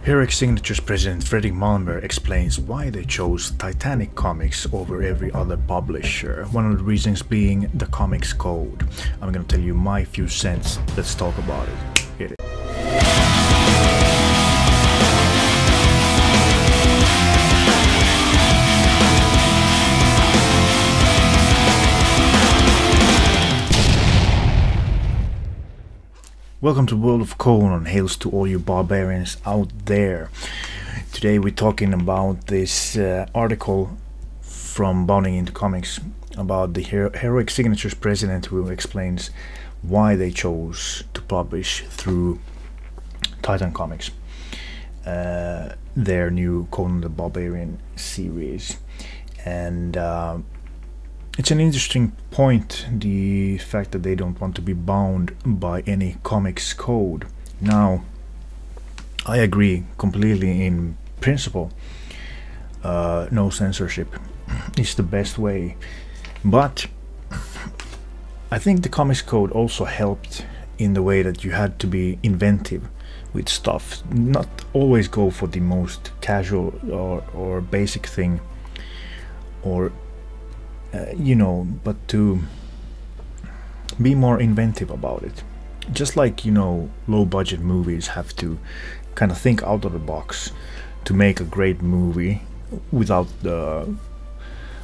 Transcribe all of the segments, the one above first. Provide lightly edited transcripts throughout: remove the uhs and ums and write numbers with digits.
Heroic Signature's president Fredrik Malmberg explains why they chose Titanic Comics over every other publisher, one of the reasons being the comics code. I'm gonna tell you my few cents, let's talk about it. Hit it. Welcome to World of Conan, hails to all you barbarians out there. Today we're talking about this article from Bounding into Comics about the Heroic Signature's president, who explains why they chose to publish through Titan Comics their new Conan the Barbarian series. And it's an interesting point, the fact that they don't want to be bound by any comics code. Now, I agree completely in principle. No censorship is the best way. But I think the comics code also helped in the way that you had to be inventive with stuff. Not always go for the most casual or basic thing, or you know, but to be more inventive about it. Just like, you know, low budget movies have to kind of think out of the box to make a great movie without the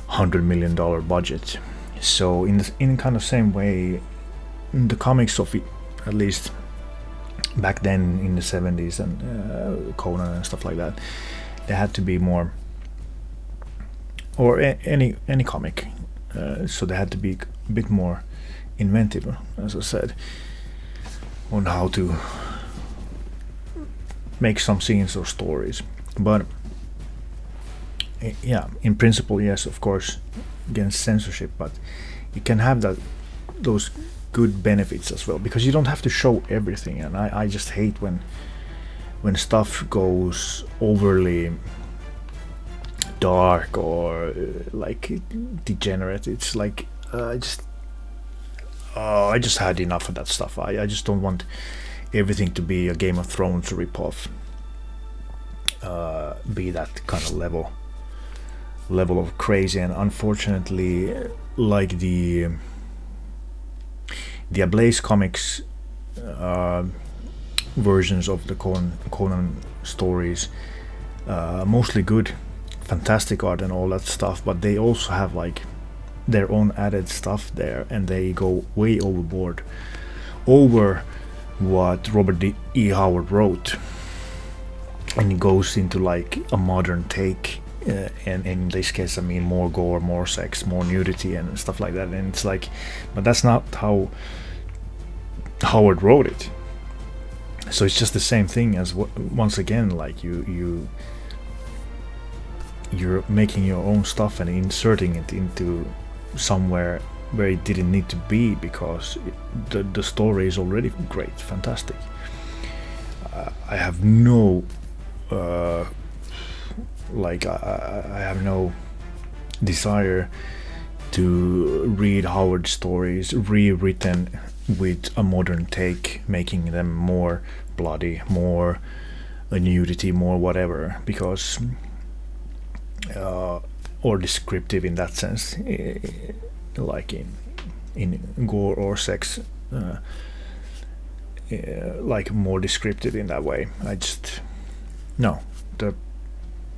$100 million budget. So in kind of same way, the comics of it, at least back then in the 70s and Conan and stuff like that, they had to be more, or any comic, so they had to be a bit more inventive, as I said, on how to make some scenes or stories. But yeah, in principle, yes, of course, against censorship, but you can have those good benefits as well, because you don't have to show everything. And I just hate when stuff goes overly dark or like degenerate. It's like I just had enough of that stuff. I just don't want everything to be a Game of Thrones ripoff, be that kind of level of crazy. And unfortunately, like the Ablaze Comics versions of the Conan stories, mostly good, fantastic art and all that stuff, but they also have like their own added stuff there, and they go way overboard over what Robert E. Howard wrote, and it goes into like a modern take, and in this case I mean more gore, more sex, more nudity and stuff like that. And it's like, but that's not how Howard wrote it. So it's just the same thing as once again, like you're making your own stuff and inserting it into somewhere where it didn't need to be, because the story is already great, fantastic. I have no like I have no desire to read Howard stories rewritten with a modern take, making them more bloody, more nudity, more whatever, because or descriptive in that sense, like in gore or sex, like more descriptive in that way. I just, no, they're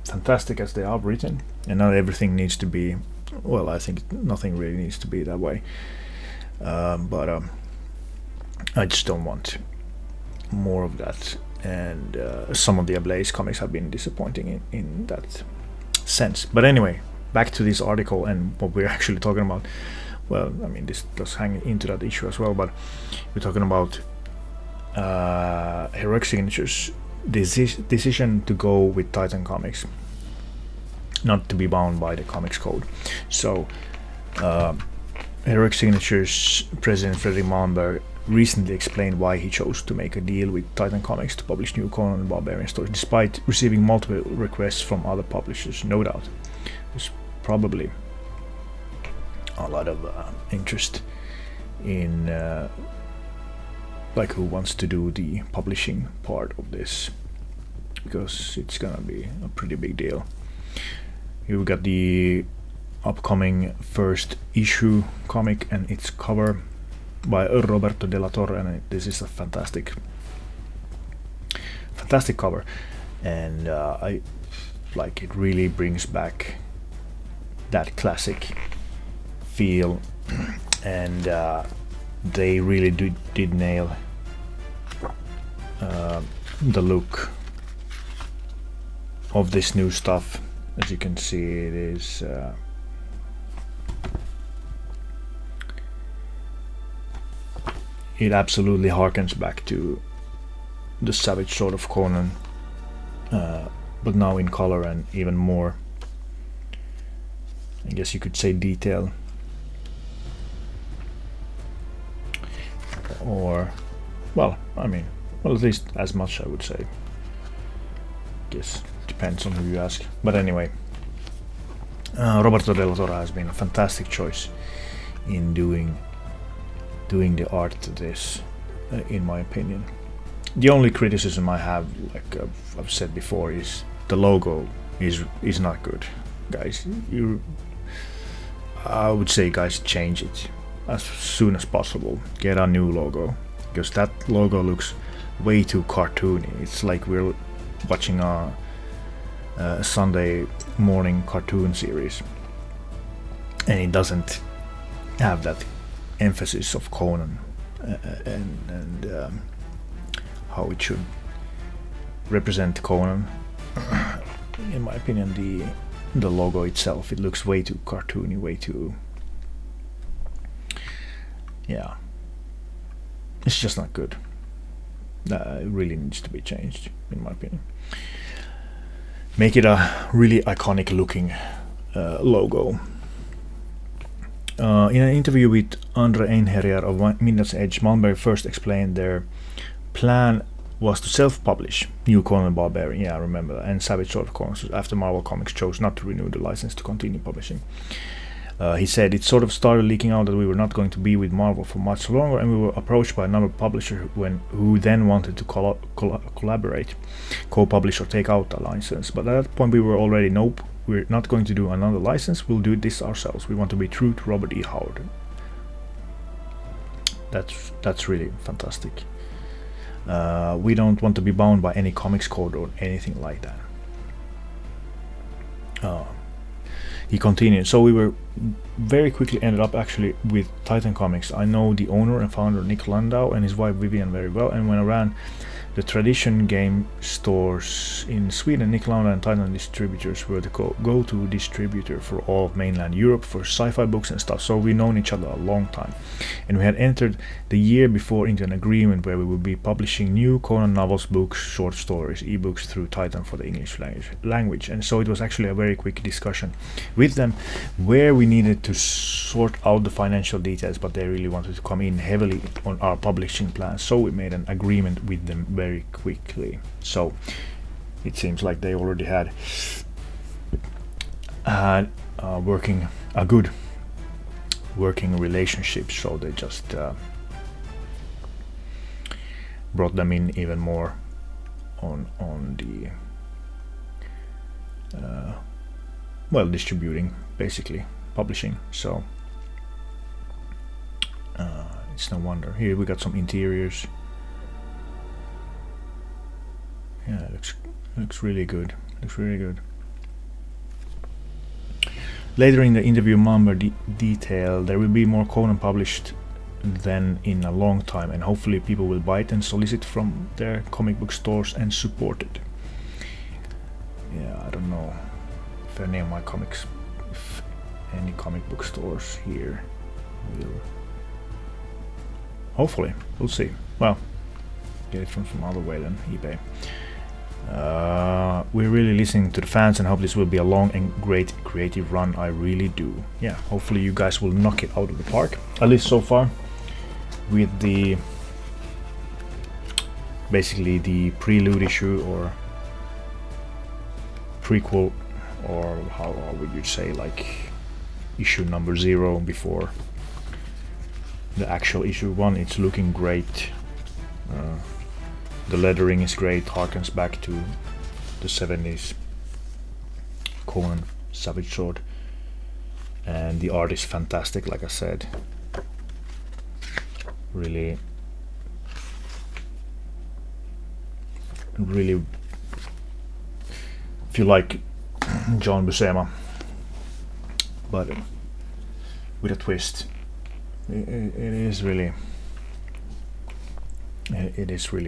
fantastic as they are written, and not everything needs to be, well, I think nothing really needs to be that way, but I just don't want more of that. And some of the Ablaze comics have been disappointing in that sense. But anyway, back to this article and what we're actually talking about. Well, I mean, this does hang into that issue as well, but we're talking about Heroic Signature's decision to go with Titan Comics, not to be bound by the comics code. So Heroic Signature's president Fredrik Malmberg recently explained why he chose to make a deal with Titan Comics to publish new Conan the Barbarian stories, despite receiving multiple requests from other publishers. No doubt there's probably a lot of interest in like who wants to do the publishing part of this because it's gonna be a pretty big deal. Here we got the upcoming first issue comic and its cover by Roberto Della Torre, and this is a fantastic cover, and I like it. Really brings back that classic feel, and they really did nail the look of this new stuff. As you can see, it is it absolutely harkens back to the Savage Sword of Conan, but now in color and even more, I guess you could say, detail, or well, I mean, well, at least as much, I would say. Guess depends on who you ask, but anyway, Roberto Della Torre has been a fantastic choice in doing the art to this, in my opinion. The only criticism I have, like I've said before, is the logo is not good, guys. I would say, guys, change it as soon as possible. Get a new logo, because that logo looks way too cartoony. It's like we're watching a Sunday morning cartoon series, and it doesn't have that emphasis of Conan and how it should represent Conan. In my opinion, the logo itself, it looks way too cartoony, way too, yeah, it's just not good. It really needs to be changed, in my opinion. Make it a really iconic looking logo. In an interview with Andre Einherjar of Midnight's Edge, Malmberg first explained their plan was to self-publish New Conan Barbarian, yeah, I remember that, and Savage Sword of Conan, after Marvel Comics chose not to renew the license to continue publishing. He said it sort of started leaking out that we were not going to be with Marvel for much longer, and we were approached by another publisher who then wanted to collaborate, co-publish or take out a license. But at that point we were already, nope, we're not going to do another license, we'll do this ourselves. We want to be true to Robert E. Howard. That's really fantastic. We don't want to be bound by any comics code or anything like that. He continued, so we were very quickly ended up actually with Titan Comics. I know the owner and founder Nick Landau and his wife Vivian very well, and when I ran the tradition game stores in Sweden, Nick Landau and Titan Distributors were the go-to distributor for all of mainland Europe for sci-fi books and stuff, so we've known each other a long time. And we had entered the year before into an agreement where we would be publishing new Conan novels, books, short stories, ebooks through Titan for the English language. And so it was actually a very quick discussion with them where we needed to sort out the financial details, but they really wanted to come in heavily on our publishing plans, so we made an agreement with them very quickly. So it seems like they already had a good working relationship, so they just brought them in even more on the well, distributing, basically publishing. So it's no wonder. Here we got some interiors. Yeah, it looks really good. Looks really good. Later in the interview, Malmberg detailed there will be more Conan published than in a long time, and hopefully people will buy it and solicit from their comic book stores and support it. Yeah, I don't know if any of my comics, if any comic book stores here will. Hopefully, we'll see. Well, get it from some other way than eBay. We're really listening to the fans and hope this will be a long and great creative run. I really do. Yeah, hopefully you guys will knock it out of the park, at least so far, with the basically the prelude issue or prequel, or how would you say, like issue number 0 before the actual issue 1. It's looking great. The lettering is great, harkens back to the 70s Conan Savage Sword, and the art is fantastic, like I said. Really if you like John Buscema, but with a twist, it is really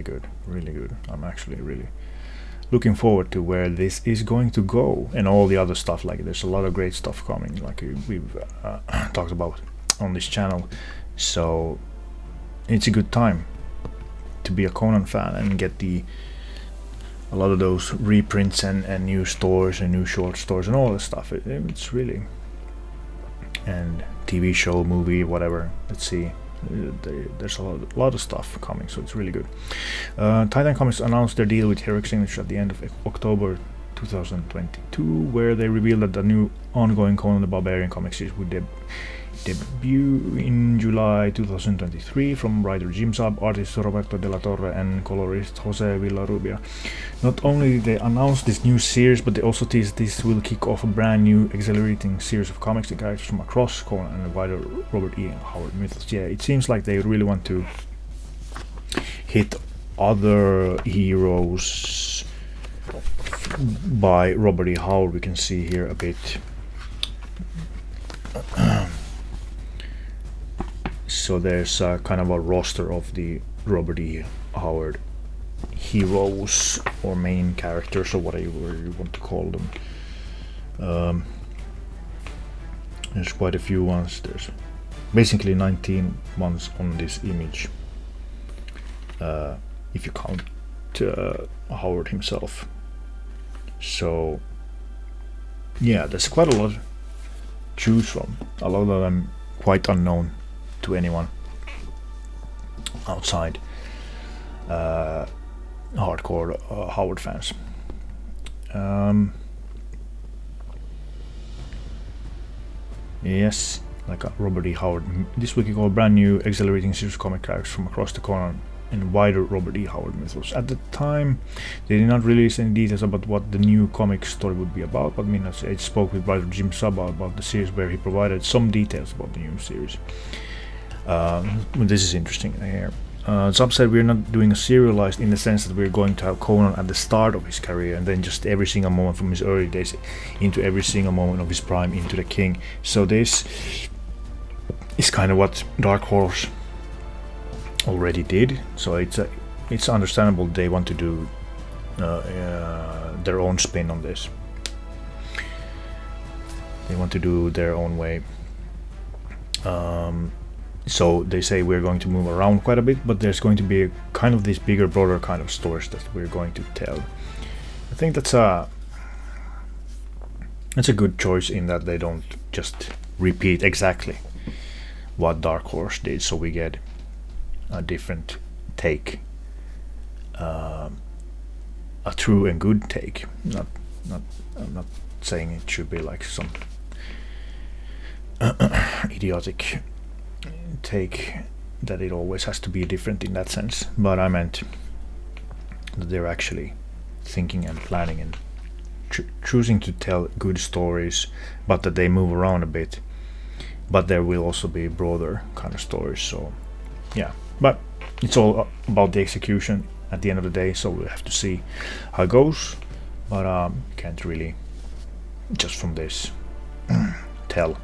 good, really good. I'm actually really looking forward to where this is going to go, and all the other stuff. Like, there's a lot of great stuff coming, like we've talked about on this channel, so it's a good time to be a Conan fan and get a lot of those reprints and new stories and new short stories and all this stuff. It's really, and TV show, movie, whatever. Let's see, there's a lot of stuff coming, so it's really good. Titan Comics announced their deal with Heroic Signature at the end of October 2022, where they revealed that the new ongoing Conan the Barbarian comic series would debut in July 2023 from writer Jim Zub, artist Roberto de la Torre, and colorist Jose Villarrubia. Not only did they announce this new series, but they also teased this will kick off a brand new exhilarating series of comics and characters from across Conan and the wider Robert E. Howard mythos. Yeah, it seems like they really want to hit other heroes by Robert E. Howard. We can see here a bit. So there's kind of a roster of the Robert E. Howard heroes or main characters, or whatever you want to call them. There's quite a few ones. There's basically 19 ones on this image, if you count Howard himself. So yeah, there's quite a lot to choose from. A lot of them quite unknown to anyone outside hardcore Howard fans. Yes, like Robert E. Howard. This will kick off a brand new exhilarating series of comic characters from across the Conan and wider Robert E. Howard mythos. At the time, they did not release any details about what the new comic story would be about, but Minas Age spoke with writer Jim Saba about the series, where he provided some details about the new series. This is interesting here. Sub said we're not doing a serialized in the sense that we're going to have Conan at the start of his career and then just every single moment from his early days into every single moment of his prime into the king. So this is kind of what Dark Horse already did. So it's understandable they want to do their own spin on this. They want to do their own way. So they say we're going to move around quite a bit, but there's going to be a kind of these bigger, broader kind of stories that we're going to tell. I think that's a good choice in that they don't just repeat exactly what Dark Horse did, so we get a different take, a true and good take. I'm not saying it should be like some idiotic take that it always has to be different in that sense, but I meant that they're actually thinking and planning and choosing to tell good stories, but that they move around a bit, but there will also be broader kind of stories. So yeah, but it's all about the execution at the end of the day, so we'll have to see how it goes, but can't really just from this tell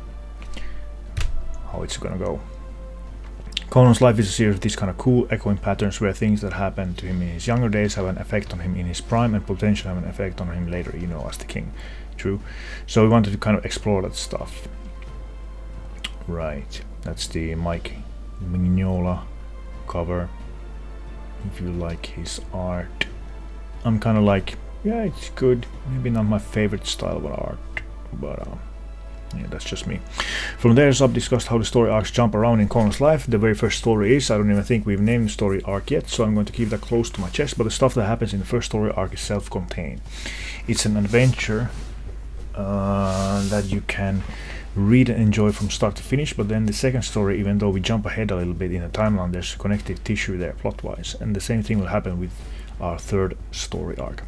how it's gonna go. Conan's life is a series of these kind of cool echoing patterns where things that happened to him in his younger days have an effect on him in his prime and potentially have an effect on him later, you know, as the king. True. So we wanted to kind of explore that stuff. Right. That's the Mike Mignola cover. If you like his art. I'm kind of like, yeah, it's good. Maybe not my favorite style of art, but yeah, that's just me. From there, Sub discussed how the story arcs jump around in Conan's life. The very first story is, I don't even think we've named the story arc yet, so I'm going to keep that close to my chest, but the stuff that happens in the first story arc is self-contained. It's an adventure that you can read and enjoy from start to finish, but then the second story, even though we jump ahead a little bit in the timeline, there's connective tissue there plot-wise, and the same thing will happen with our third story arc.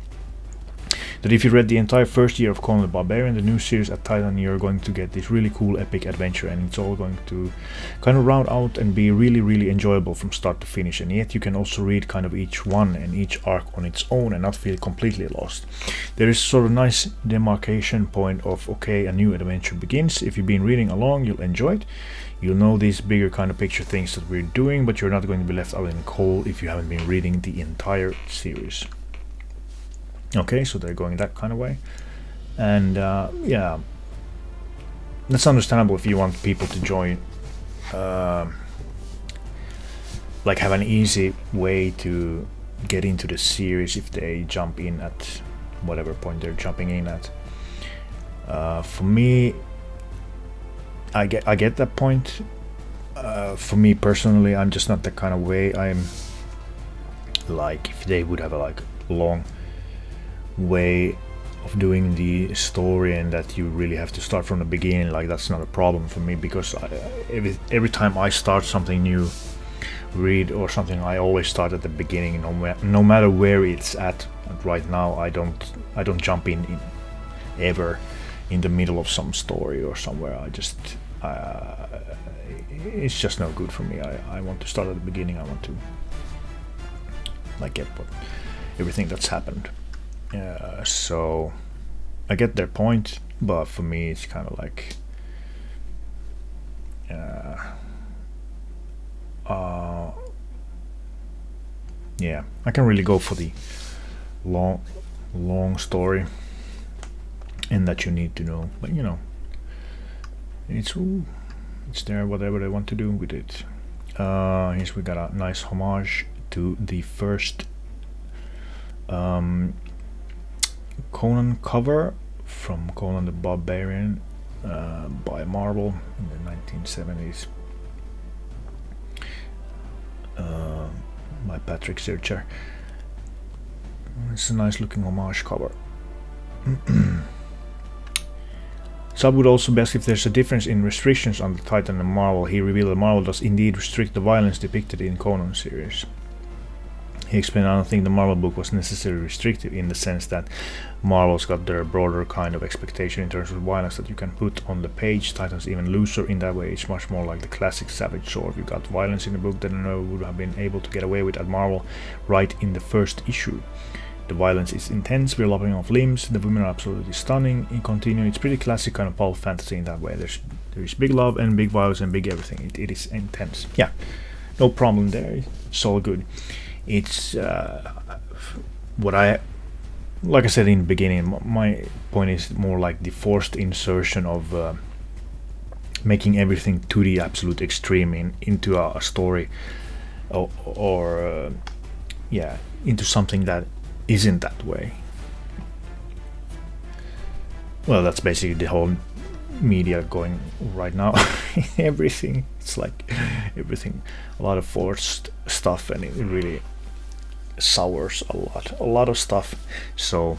that if you read the entire first year of Conan the Barbarian, the new series at Titan, you're going to get this really cool epic adventure, and it's all going to kind of round out and be really enjoyable from start to finish. And yet you can also read kind of each one and each arc on its own and not feel completely lost. There is sort of nice demarcation point of, okay, a new adventure begins. If you've been reading along, you'll enjoy it. You'll know these bigger kind of picture things that we're doing, but you're not going to be left out in the cold if you haven't been reading the entire series. Okay, so they're going that kind of way. And yeah, that's understandable if you want people to join, like have an easy way to get into the series if they jump in at whatever point they're jumping in at. For me, I get that point. For me personally, I'm just not that kind of way. I'm like, if they would have a like long way of doing the story and that you really have to start from the beginning, like that's not a problem for me, because every time I start something new, read or something, I always start at the beginning, no matter where it's at. Right now I don't jump in ever in the middle of some story or somewhere. I just it's just no good for me. I want to start at the beginning. I want to like get everything that's happened. So I get their point, but for me it's kind of like yeah, I can really go for the long story, and that you need to know, but you know, it's there, whatever they want to do with it. Here we got a nice homage to the first Conan cover from Conan the Barbarian by Marvel in the 1970s, by Patrick Searcher. It's a nice looking homage cover. Sub would also best if there's a difference in restrictions on the Titan and Marvel. He revealed that Marvel does indeed restrict the violence depicted in Conan series. He explained, I don't think the Marvel book was necessarily restrictive in the sense that Marvel's got their broader kind of expectation in terms of violence that you can put on the page. Titan's even looser in that way. It's much more like the classic Savage Sword. You got violence in the book that I know would have been able to get away with at Marvel right in the first issue. The violence is intense, we're lopping off limbs, the women are absolutely stunning. In continuing, it's pretty classic kind of pulp fantasy in that way. There's big love and big violence and big everything. It is intense. Yeah, no problem there. It's all good. It's what like I said in the beginning, my point is more like the forced insertion of making everything to the absolute extreme into a story, or yeah, into something that isn't that way. Well, that's basically the whole media going right now. Everything, it's like everything, a lot of forced stuff, and it really sours a lot of stuff. So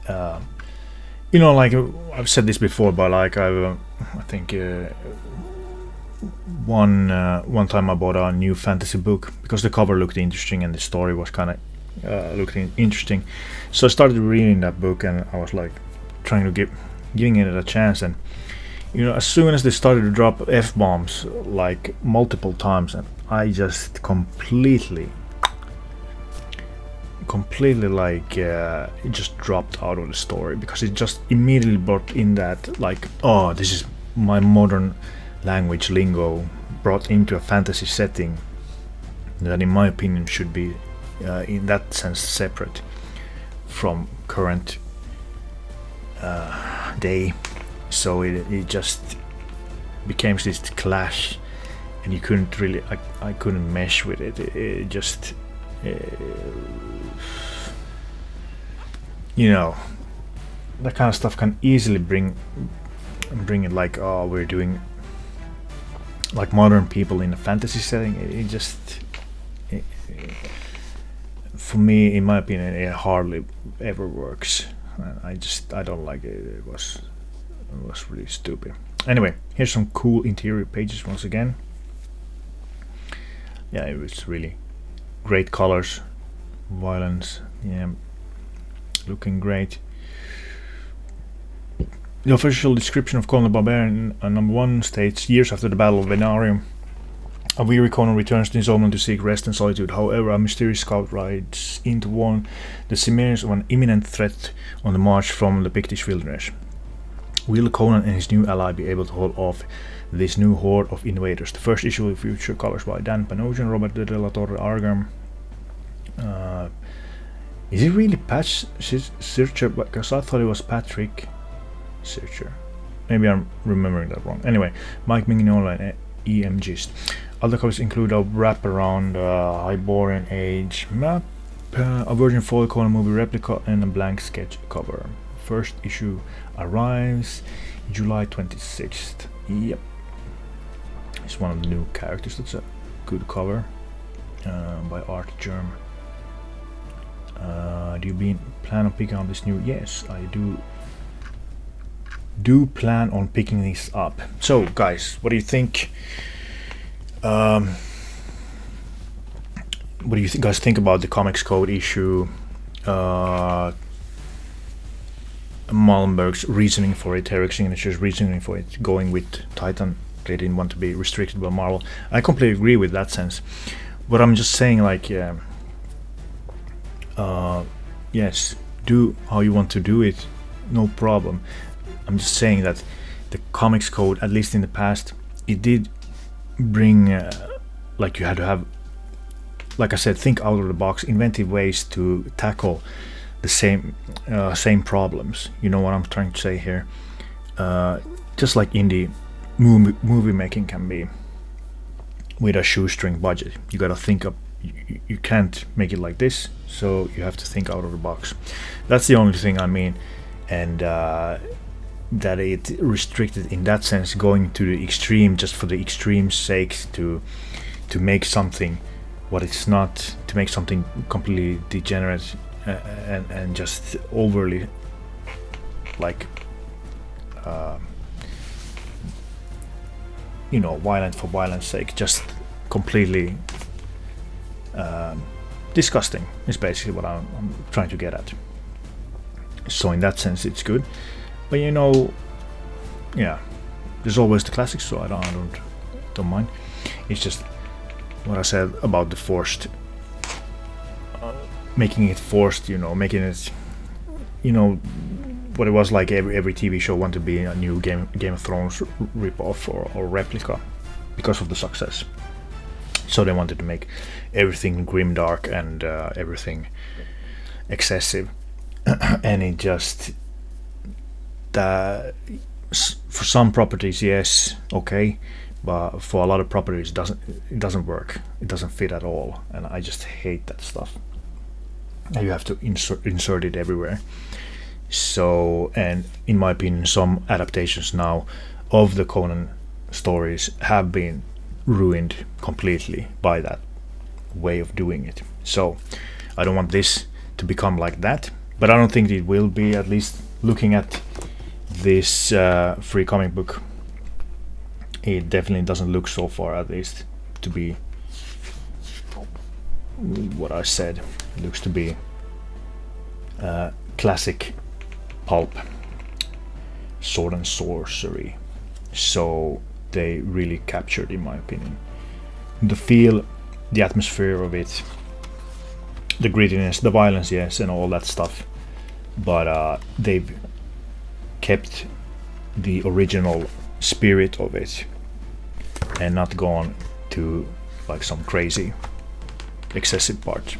you know, like I've said this before, but like I think one time I bought a new fantasy book because the cover looked interesting and the story was kind of looking interesting, so I started reading that book, and I was like trying to giving it a chance, and you know, as soon as they started to drop F-bombs like multiple times, and I just completely like it just dropped out of the story, because it just immediately brought in that like, oh, this is my modern language lingo brought into a fantasy setting that in my opinion should be in that sense separate from current day. So it just became this clash, and you couldn't really, I couldn't mesh with it. It just you know, that kind of stuff can easily bring it like, oh, we're doing like modern people in a fantasy setting. It just for me, in my opinion, it hardly ever works. I don't like it. It was really stupid. Anyway, here's some cool interior pages once again. Yeah, it was really great colors, violence. Yeah, looking great. The official description of Conan the Barbarian number 1 states, years after the Battle of Venarium, a weary Conan returns to his homeland to seek rest and solitude. However, a mysterious scout rides in to warn the Cimmerians of an imminent threat on the march from the Pictish wilderness. Will Conan and his new ally be able to hold off this new horde of invaders? The first issue of Future Colors by Dan Panosian, Robert de la Torre Argam. Is it really Patch Searcher? Because I thought it was Patrick Searcher. Maybe I'm remembering that wrong. Anyway, Mike Mignola and EMGist. Other covers include a wraparound Hyborian Age map, a Virgin Foil Conan movie replica, and a blank sketch cover. First issue arrives July 26th. Yep. It's one of the new characters. That's a good cover by Art Germ. Do you plan on picking up this new? Yes, I do plan on picking this up. So guys, what do you think? What do you guys think about the Comics Code issue? Malmberg's reasoning for it, Eric Signature's reasoning for it, going with Titan. They didn't want to be restricted by Marvel. I completely agree with that sense. But I'm just saying, like, yes, do how you want to do it, no problem. I'm just saying that the Comics Code, at least in the past, it did bring, like, you had to have, like I said, think out of the box, inventive ways to tackle the same problems. You know what I'm trying to say here? Just like indie movie making can be with a shoestring budget. You gotta think up. You can't make it like this, so you have to think out of the box. That's the only thing I mean, and that it restricted in that sense, going to the extreme just for the extreme's sake, to make something what it's not, to make something completely degenerate and just overly, like, you know, violent for violence sake, just completely disgusting is basically what I'm trying to get at. So in that sense it's good, but you know, yeah, there's always the classics, so I don't mind. It's just what I said about the forced, making it forced, you know, making it, you know, what it was like every TV show wanted to be a new Game of Thrones ripoff or replica because of the success. So they wanted to make everything grimdark and everything excessive, and it just, for some properties, yes, okay, but for a lot of properties, it doesn't work. It doesn't fit at all, and I just hate that stuff. And you have to insert it everywhere. So, and in my opinion, some adaptations now of the Conan stories have been ruined completely by that way of doing it. So I don't want this to become like that, but I don't think it will be, at least looking at this free comic book. It definitely doesn't look so far, at least, to be what I said. It looks to be classic pulp, sword and sorcery. So they really captured, in my opinion, the feel, the atmosphere of it, the grittiness, the violence, yes, and all that stuff. But they've kept the original spirit of it and not gone to like some crazy excessive part.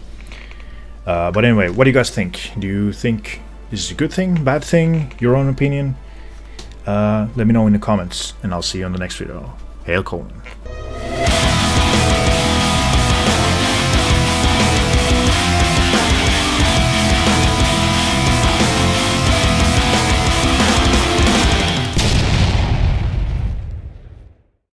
But anyway, what do you guys think? Do you think this is a good thing, bad thing, your own opinion? Let me know in the comments, and I'll see you on the next video. Hail Conan.